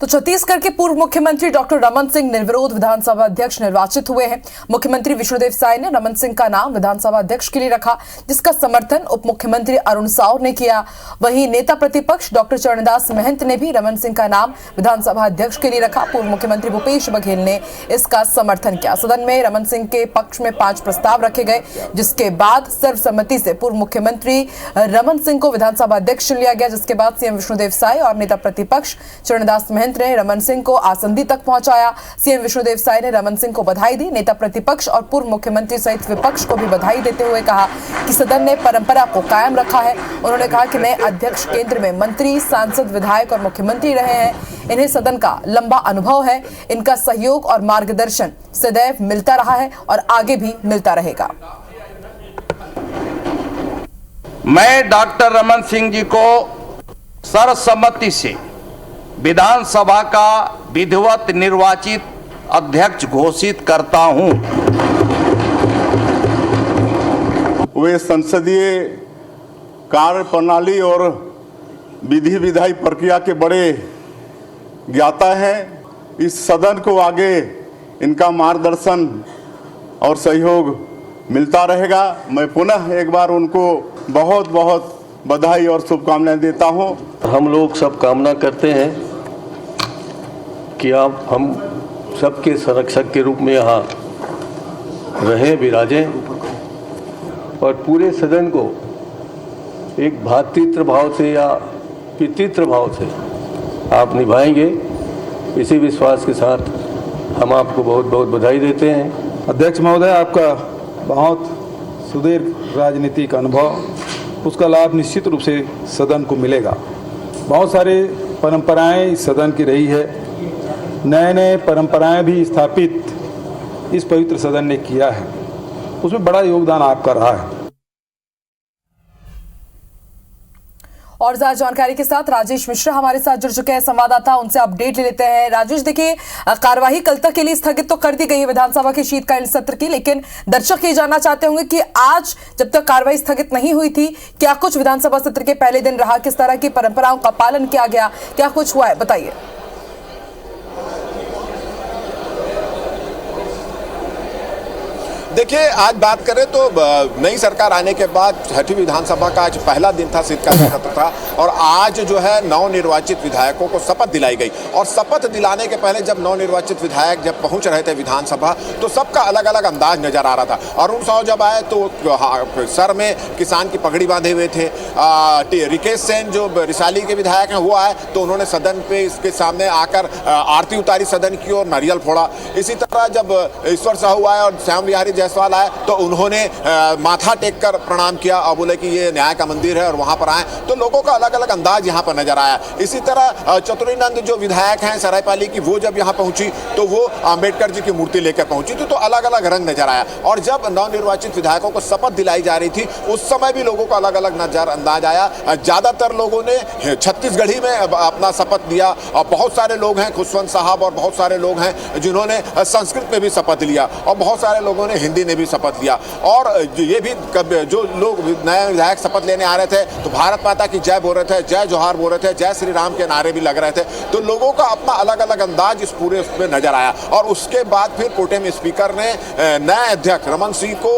तो छत्तीसगढ़ के पूर्व मुख्यमंत्री डॉक्टर रमन सिंह निर्विरोध विधानसभा अध्यक्ष निर्वाचित हुए हैं। मुख्यमंत्री विष्णुदेव साय ने रमन सिंह का नाम विधानसभा अध्यक्ष के लिए रखा, जिसका समर्थन उप मुख्यमंत्री अरुण साव ने किया। वहीं नेता प्रतिपक्ष डॉक्टर चरणदास महंत ने भी रमन सिंह का नाम विधानसभा अध्यक्ष के लिए रखा। पूर्व मुख्यमंत्री भूपेश बघेल ने इसका समर्थन किया। सदन में रमन सिंह के पक्ष में 5 प्रस्ताव रखे गए, जिसके बाद सर्वसम्मति से पूर्व मुख्यमंत्री रमन सिंह को विधानसभा अध्यक्ष चुन लिया गया। जिसके बाद सीएम विष्णुदेव साय और नेता प्रतिपक्ष चरणदास महंत ने रमन सिंह को आसंदी तक पहुंचाया। सीएम विष्णुदेव साय ने रमन सिंह को बधाई दी। नेता प्रतिपक्ष और पूर्व मुख्यमंत्री सहित विपक्ष को भी बधाई देते हुए कहा कि सदन ने परंपरा को कायम रखा है। उन्होंने कहा कि नए अध्यक्ष केंद्र में मंत्री, सांसद, विधायक और मुख्यमंत्री रहे हैं। इन्हें सदन का लंबा अनुभव है। इनका सहयोग और मार्गदर्शन सदैव मिलता रहा है और आगे भी मिलता रहेगा। मैं डॉक्टर रमन सिंह जी को सर्वसम्मति से विधानसभा का विधिवत निर्वाचित अध्यक्ष घोषित करता हूं। वे संसदीय कार्य प्रणाली और विधि विधायी प्रक्रिया के बड़े ज्ञाता हैं। इस सदन को आगे इनका मार्गदर्शन और सहयोग मिलता रहेगा। मैं पुनः एक बार उनको बहुत बहुत बधाई और शुभकामनाएं देता हूं। हम लोग सब कामना करते हैं कि आप हम सबके संरक्षक के रूप में यहाँ रहें, विराजें और पूरे सदन को एक भ्रातृत्व भाव से या पितृत्व भाव से आप निभाएंगे। इसी विश्वास के साथ हम आपको बहुत बहुत बधाई देते हैं। अध्यक्ष महोदय, आपका बहुत सुदीर्घ राजनीतिक अनुभव, उसका लाभ निश्चित रूप से सदन को मिलेगा। बहुत सारे परंपराएं इस सदन की रही है, नए नए परंपराएं भी स्थापित इस पवित्र सदन ने किया है, उसमें बड़ा योगदान आपका रहा है। और ज्यादा जानकारी के साथ राजेश मिश्रा हमारे साथ जुड़ चुके हैं, संवाददाता, उनसे अपडेट ले लेते हैं। राजेश, देखिए, कार्यवाही कल तक के लिए स्थगित तो कर दी गई है विधानसभा के शीतकालीन सत्र की, लेकिन दर्शक ये जानना चाहते होंगे कि आज जब तक कार्यवाही स्थगित नहीं हुई थी, क्या कुछ विधानसभा सत्र के पहले दिन रहा, किस तरह की परंपराओं का पालन किया गया, क्या कुछ हुआ है, बताइए। देखिए, आज बात करें तो नई सरकार आने के बाद छठी विधानसभा का आज पहला दिन था, शीतकालीन सत्र था, और आज जो है नवनिर्वाचित विधायकों को शपथ दिलाई गई। और शपथ दिलाने के पहले जब नवनिर्वाचित विधायक जब पहुंच रहे थे विधानसभा, तो सबका अलग अलग अंदाज नजर आ रहा था। अरुण साव जब आए तो सर में किसान की पगड़ी बांधे हुए थे। रिकेश सेन जो रिसाली के विधायक हैं वो आए तो उन्होंने सदन पे इसके सामने आकर आरती उतारी सदन की और नारियल फोड़ा। इसी तरह जब ईश्वर साहू आए और श्याम बिहारी जायसवाल आए तो उन्होंने माथा टेक कर प्रणाम किया और बोले कि ये न्याय का मंदिर है और वहां पर आए। तो लोगों का अलग अलग अंदाज यहां पर नजर आया। इसी तरह चतुरीनंद जो विधायक हैं सरायपाली की, वो जब यहां पहुंची तो वो अंबेडकर जी की मूर्ति लेकर पहुंची थी, तो अलग अलग रंग नजर आया। और जब नवनिर्वाचित विधायकों को शपथ दिलाई जा रही थी उस समय भी लोगों का अलग अलग नजर अंदाज आया। ज्यादातर लोगों ने छत्तीसगढ़ी में अपना शपथ दिया और बहुत सारे लोग हैं, खुशवंत साहब और बहुत सारे लोग हैं जिन्होंने संस्कृत में भी शपथ लिया और बहुत सारे लोगों ने हिंदी ने भी शपथ लिया। और ये भी जो लोग नए विधायक शपथ लेने आ रहे थे तो भारत माता की जय बोल रहे थे, जय जोहार बोल रहे थे, जय श्री राम के नारे भी लग रहे थे। तो लोगों का अपना अलग अलग अंदाज इस पूरे उसमें नजर आया। और उसके बाद फिर प्रोटेम स्पीकर ने नए अध्यक्ष रमन सिंह को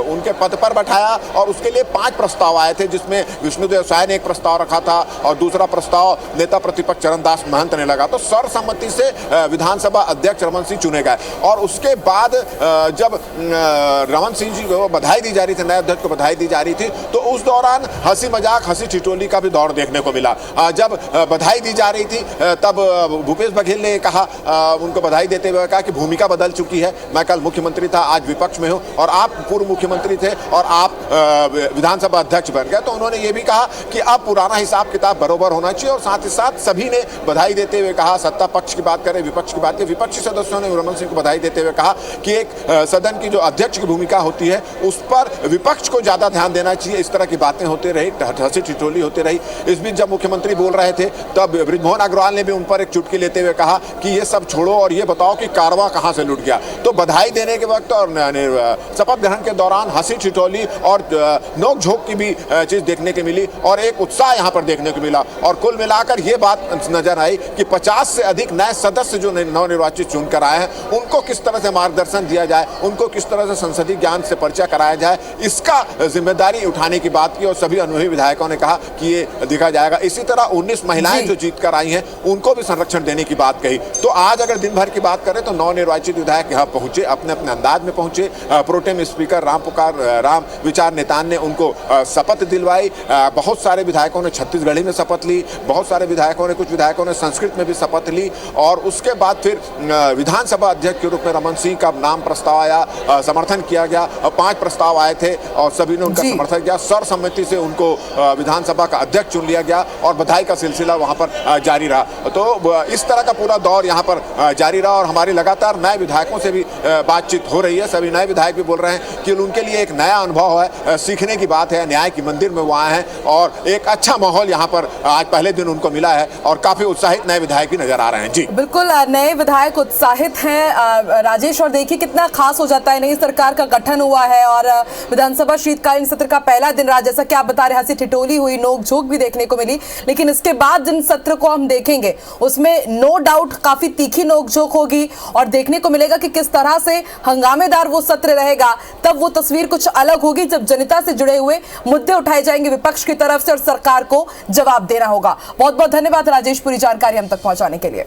उनके पद पर बैठाया और उसके लिए 5 प्रस्ताव आए थे, जिसमें विष्णुदेव साय ने एक प्रस्ताव रखा था और दूसरा प्रस्ताव नेता प्रतिपक्ष चरणदास महंत ने लगा। तो सर्वसम्मति से विधानसभा अध्यक्ष रमन सिंह चुने गए। और उसके बाद जब रमन सिंह जी को बधाई दी जा रही थी, नए अध्यक्ष को बधाई दी जा रही थी, तो उस दौरान हंसी मजाक, हंसी ठिठोली का भी दौर देखने को मिला। जब बधाई दी जा रही थी तब भूपेश बघेल ने कहा, उनको बधाई देते हुए कहा कि भूमिका बदल चुकी है, मैं कल मुख्यमंत्री था, आज विपक्ष में हूं और आप पूर्व मुख्यमंत्री थे और आप विधानसभा अध्यक्ष बन गए। तो उन्होंने ये भी कहा कि अब पुराना हिसाब किताब बरोबर होना चाहिए। और साथ ही साथ सभी ने बधाई देते हुए कहा, सत्ता पक्ष की बात करें, विपक्ष की बात करें, विपक्षी सदस्यों ने रमन सिंह को बधाई देते हुए कहा कि एक सदन की जो अध्यक्ष की भूमिका होती है उस पर विपक्ष को ज्यादा ध्यान देना चाहिए। इस तरह की बातें होती रही, हंसी ठिठोली होती रही। इस बीच जब मुख्यमंत्री बोल रहे थे तब बृजमोहन अग्रवाल ने भी उन पर एक चुटकी लेते हुए कहा कि ये सब छोड़ो और ये बताओ कि कारवां कहां से लुट गया। तो बधाई देने के वक्त और शपथ ग्रहण के दौरान हंसी ठिठोली और नोक-झोंक की भी चीज देखने को मिली और एक उत्साह यहां पर देखने को मिला। और कुल मिलाकर ये बात नजर आई कि 50 से अधिक नए सदस्य जो नवनिर्वाचित चुनकर आए हैं उनको किस तरह से मार्गदर्शन दिया जाए, उनको किस तरह से संसदीय ज्ञान से परिचय कराया जाए, इसका जिम्मेदारी उठाने की बात की और सभी अनुभवी विधायकों ने कहा कि ये देखा जाएगा। इसी तरह 19 महिलाएं जो जीत कर आई हैं उनको भी संरक्षण देने की बात कही। तो आज अगर दिन भर की बात करें तो नवनिर्वाचित विधायक यहाँ पहुंचे, अपने अपने अंदाज में पहुंचे। प्रोटेम स्पीकर राम विचार नेतान ने उनको शपथ दिलवाई। बहुत सारे विधायकों ने छत्तीसगढ़ी में शपथ ली, बहुत सारे विधायकों ने, कुछ विधायकों ने संस्कृत में भी शपथ ली। और उसके बाद फिर विधानसभा अध्यक्ष के रूप में रमन सिंह का नाम प्रस्ताव आया, समर्थन किया गया। 5 प्रस्ताव आए थे और सभी ने उनका समर्थन किया। सर्वसम्मति से उनको विधानसभा का अध्यक्ष चुन लिया गया और बधाई का सिलसिला वहां पर जारी रहा। तो इस तरह का पूरा दौर यहां पर जारी रहा और हमारी लगातार नए विधायकों से भी बातचीत हो रही है। सभी नए विधायक भी बोल रहे हैं कि उनके लिए एक नया अनुभव है, सीखने की बात है। न्याय की मंदिर में वो आए हैं और एक अच्छा माहौल यहां पर आज पहले दिन उनको मिला है और काफी उत्साहित नए विधायक भी नजर आ रहे हैं। जी बिल्कुल, नए विधायक उत्साहित हैं राजेश। और देखिए कितना खास हो जाता है, नई सरकार का गठन हुआ है और विधानसभा शीतकालीन सत्र का पहला दिन रहा। जैसा कि आप बता रहे, हंसी ठिठोली हुई, नोक-झोंक भी देखने को मिली। लेकिन इसके बाद जिन सत्र को हम देखेंगे उसमें नो डाउट काफी तीखी नोक-झोंक होगी और देखने को मिलेगा कि किस तरह से हंगामेदार वो सत्र रहेगा। तब वो तस्वीर कुछ अलग होगी जब जनता से जुड़े हुए मुद्दे उठाए जाएंगे विपक्ष की तरफ से और सरकार को जवाब देना होगा। बहुत बहुत धन्यवाद राजेश, पूरी जानकारी हम तक पहुंचाने के लिए।